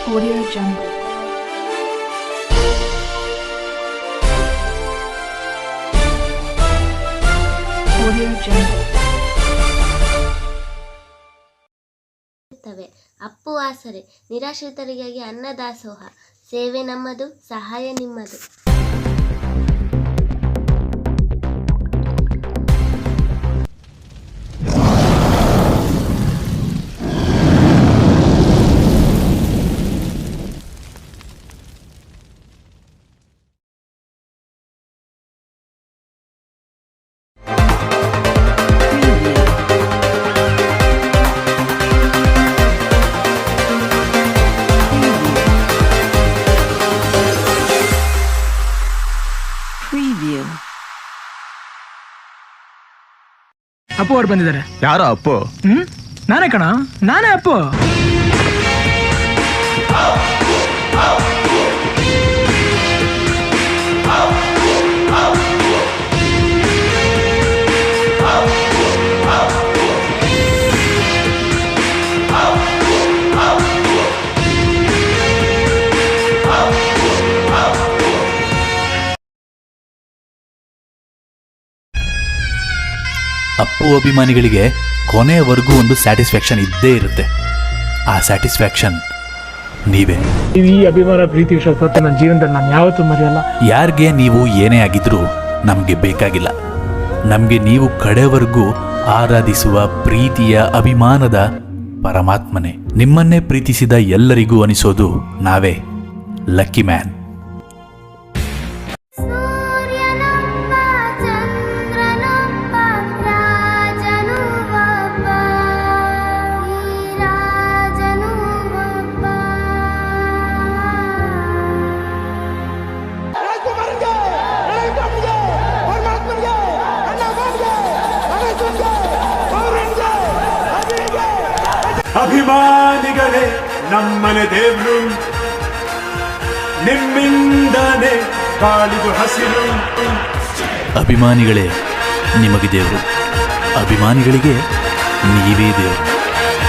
Audio Jungle. Audio Jungle. Appu ಆಸರೆ ನಿರಾಶ್ರಿತರಿಗಾಗಿ ಅನ್ನದಾಸೋಹ ಸೇವೆ ನಮ್ಮದು ಸಹಾಯ ನಿಮ್ಮದು. ಅಪ್ಪು ಅವ್ರು ಬಂದಿದ್ದಾರೆ. ಯಾರೋ ಅಪ್ಪು? ನಾನೇ ಕಣ, ನಾನೇ ಅಪ್ಪು. ಅಪ್ಪು ಅಭಿಮಾನಿಗಳಿಗೆ ಕೊನೆಯವರೆಗೂ ಒಂದು ಸ್ಯಾಟಿಸ್ಫ್ಯಾಕ್ಷನ್ ಇದ್ದೇ ಇರುತ್ತೆ. ಆ ಸ್ಯಾಟಿಸ್ಫ್ಯಾಕ್ಷನ್ ನೀವೇ. ಈ ಅಭಿಮಾನ ಪ್ರೀತಿ ವಿಶ್ವಾಸ ನನ್ನ ಜೀವನದಲ್ಲಿ ನಾನು ಯಾವತ್ತೂ ಮರೆಯಲ್ಲ. ಯಾರಿಗೆ ನೀವು ಏನೇ ಆಗಿದ್ರೂ ನಮಗೆ ಬೇಕಾಗಿಲ್ಲ. ನಮಗೆ ನೀವು ಕಡೆವರೆಗೂ ಆರಾಧಿಸುವ ಪ್ರೀತಿಯ ಅಭಿಮಾನದ ಪರಮಾತ್ಮನೇ. ನಿಮ್ಮನ್ನೇ ಪ್ರೀತಿಸಿದ ಎಲ್ಲರಿಗೂ ಅನಿಸೋದು ನಾವೇ ಲಕ್ಕಿ ಮ್ಯಾನ್. ಅಭಿಮಾನಿಗಳೇ ನಮ್ಮನೆ ದೇವ್ರು, ನಿಮ್ಮಿಂದನೇ ಕಾಳಿದು ಹಸಿರು. ಅಭಿಮಾನಿಗಳೇ ನಿಮಗೆ ದೇವರು, ಅಭಿಮಾನಿಗಳಿಗೆ ನೀವೇ ದೇವರು.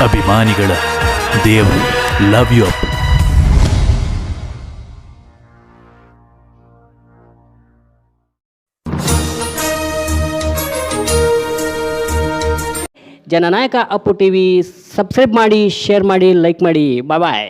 ಅಭಿಮಾನಿಗಳ ದೇವರು. Love you Appu. ಜನನಾಯಕ ಅಪ್ಪು ಟಿವಿ ಸಬ್ಸ್ಕ್ರೈಬ್ ಮಾಡಿ, ಶೇರ್ ಮಾಡಿ, ಲೈಕ್ ಮಾಡಿ. ಬಾಯ್ ಬಾಯ್.